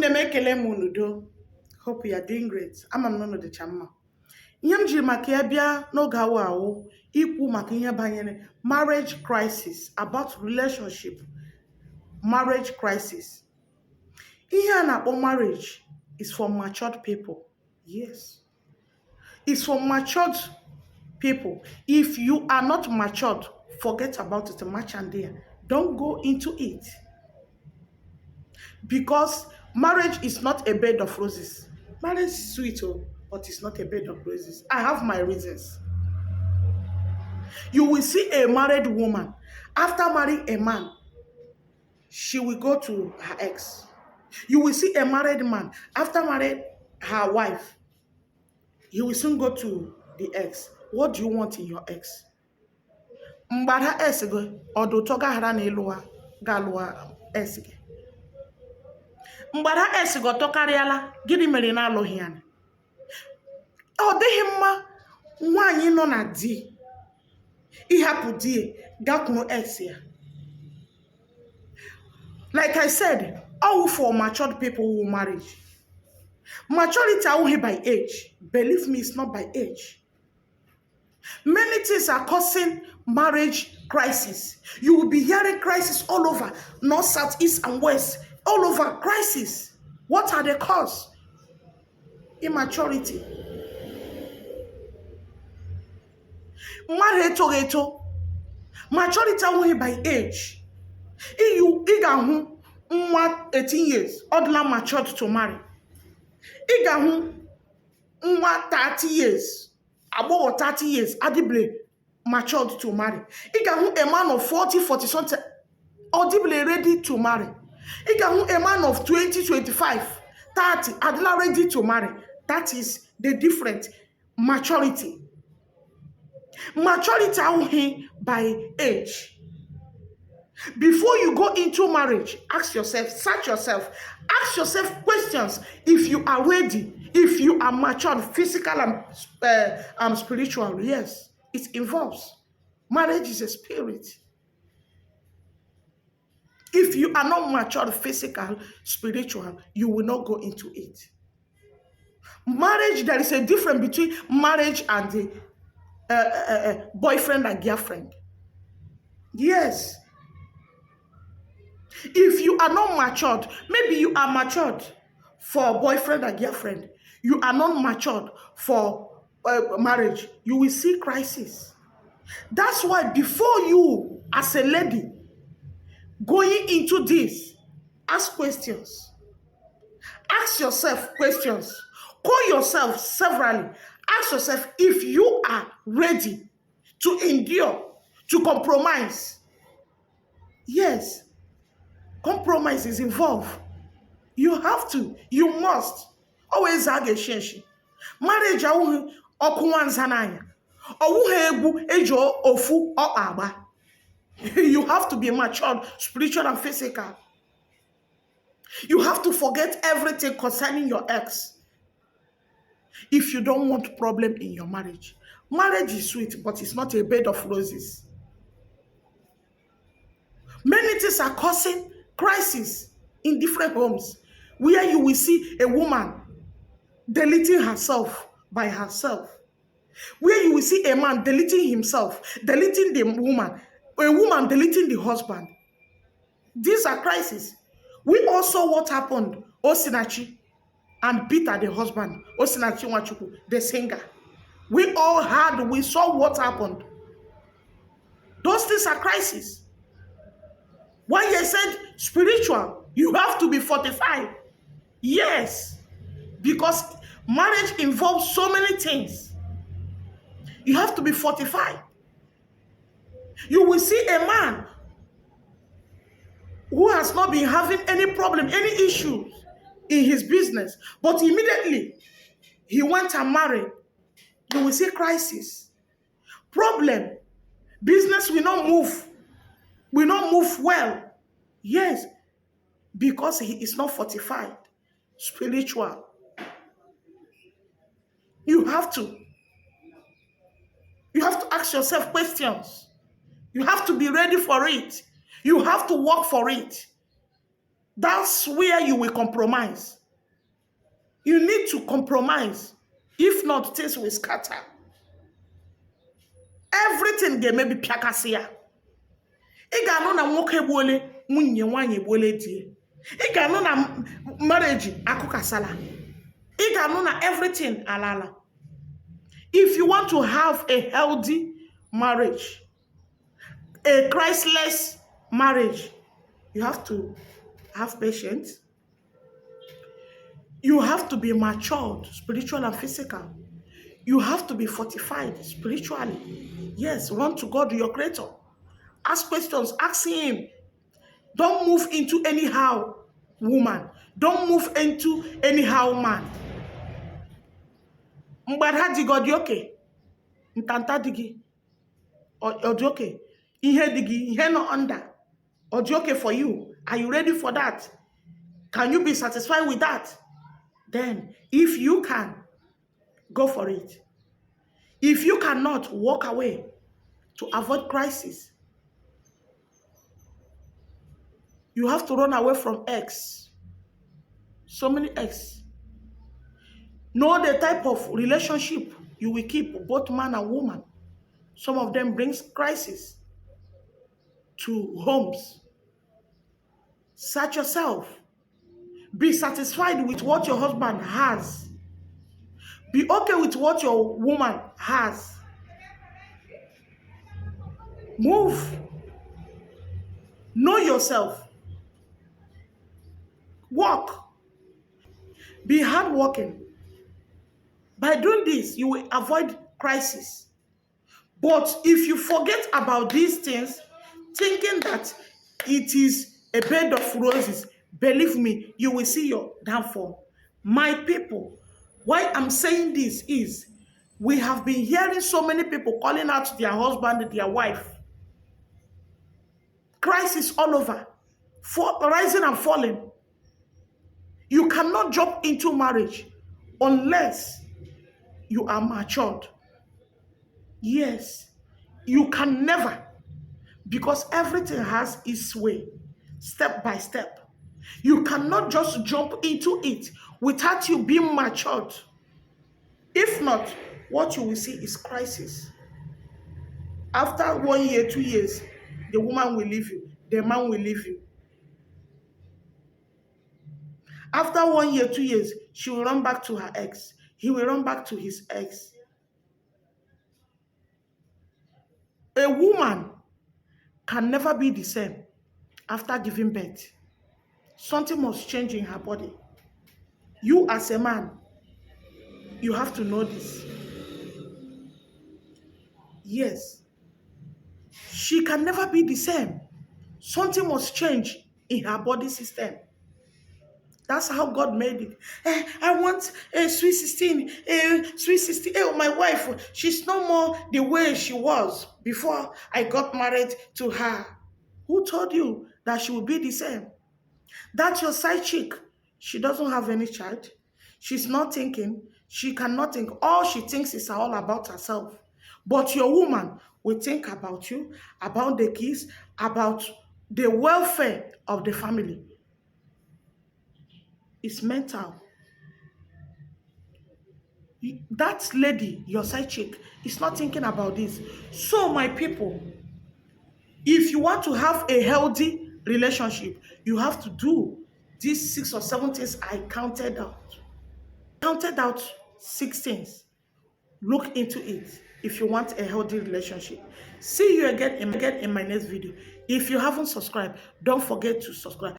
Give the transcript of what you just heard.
mekele munudo. Hope you are doing great. I'm none of the chama. Nyam jiri maka ya bịa n'oge awa ahụ ikwu maka ihe banyere marriage crisis, about relationship, marriage crisis. Ihe a na-akpọ marriage is for matured people. Yes. It's for matured people. If you are not matured, forget about it, match and there. Don't go into it. Because marriage is not a bed of roses. Marriage is sweet, but it's not a bed of roses. I have my reasons. You will see a married woman, after marrying a man, she will go to her ex. You will see a married man, after marrying her wife, he will soon go to the ex. What do you want in your ex? Mbara ex go odo to gahara na eluwa galwa ex ge. Mbara ex go to kariala gini mere na alụghị ya. Ọ dịghị mma nwaanyị nọ na di ịhapụ di gakwuru ex ya. Like I said, all for matured people who marry. Maturity only by age. Believe me, it's not by age. Many things are causing marriage crisis. You will be hearing crisis all over, north, south, east, and west. All over crisis. What are the cause? Immaturity. Maturity only by age. You 18 years, odla matured to marry. Igahu 30 years, about 30 years, adibly matured to marry. Igahu a man of 40, 40 something, audibly ready to marry. Igahu a man of 20, 25, 30, adla ready to marry. That is the different maturity. Maturity only by age. Before you go into marriage, ask yourself, search yourself, ask yourself questions. If you are ready, if you are matured, physical and spiritual, yes, it involves. Marriage is a spirit. If you are not matured, physical, spiritual, you will not go into it. Marriage, there is a difference between marriage and the boyfriend and girlfriend. Yes. If you are not matured, maybe you are matured for boyfriend and girlfriend. You are not matured for marriage. You will see crisis. That's why before you, as a lady, going into this, ask questions. Ask yourself questions. Call yourself severally. Ask yourself if you are ready to endure, to compromise. Yes. Compromise is involved. You have to. You must. Always have a change. Marriage awuhi okuwanzananya. Awuhe egwu ejo ofu okaba. You have to be matured, spiritual and physical. You have to forget everything concerning your ex. If you don't want problem in your marriage. Marriage is sweet, but it's not a bed of roses. Many things are causing crisis in different homes where you will see a woman deleting herself by herself, where you will see a man deleting himself, deleting the woman, a woman deleting the husband. These are crises. We also saw what happened, Osinachi and Peter the husband, Osinachi Nwachukwu, the singer. We saw what happened. Those things are crises. When you said spiritual, you have to be fortified. Yes. Because marriage involves so many things. You have to be fortified. You will see a man who has not been having any problem, any issues in his business, but immediately he went and married. You will see crisis. Problem. Business will not move well. Yes, because he is not fortified, spiritual. You have to ask yourself questions. You have to be ready for it. You have to work for it. That's where you will compromise. You need to compromise. If not, things will scatter. Everything ga maybe piakasị ya. Ị ga-anụ na nwoke egbuole nwunye, nwaanyị egbuole di. Ị ga-anụ na marriage akụkasala. Ị ga-anụ na everything alala. If you want to have a healthy marriage, a Christless marriage, you have to have patience. You have to be matured, spiritual and physical. You have to be fortified spiritually. Yes, run to God, your creator. Ask questions, ask him. Don't move into anyhow woman. Don't move into anyhow man. Mgbada di God yoke. Ntanta digi. Ojoke. Ihe digi. Ihe no under. Ojoke for you. Are you ready for that? Can you be satisfied with that? Then, if you can, go for it. If you cannot, walk away to avoid crisis. You have to run away from ex. So many ex. Know the type of relationship you will keep, both man and woman. Some of them brings crisis to homes. Search yourself. Be satisfied with what your husband has. Be okay with what your woman has. Move. Know yourself. Work. Be hardworking. By doing this, you will avoid crisis. But if you forget about these things, thinking that it is a bed of roses, believe me, you will see your downfall. My people, why I'm saying this is, we have been hearing so many people calling out their husband, their wife. Crisis all over, rising and falling. You cannot jump into marriage unless you are matured. Yes, you can never, because everything has its way, step by step. You cannot just jump into it without you being matured. If not, what you will see is crisis. After 1 year, 2 years, the woman will leave you, the man will leave you. After 1 year, 2 years, she will run back to her ex. He will run back to his ex. A woman can never be the same after giving birth. Something must change in her body. You as a man, you have to know this. Yes. She can never be the same. Something must change in her body system. That's how God made it. I want a sweet 16. Sweet 16. My wife, she's no more the way she was before I got married to her. Who told you that she will be the same? That's your side chick. She doesn't have any child. She's not thinking. She cannot think. All she thinks is all about herself. But your woman will think about you, about the kids, about the welfare of the family. It's mental. That lady, your side chick, is not thinking about this. So, my people, if you want to have a healthy relationship, you have to do these 6 or 7 things I counted out. Counted out 6 things. Look into it if you want a healthy relationship. See you again in my next video. If you haven't subscribed, don't forget to subscribe.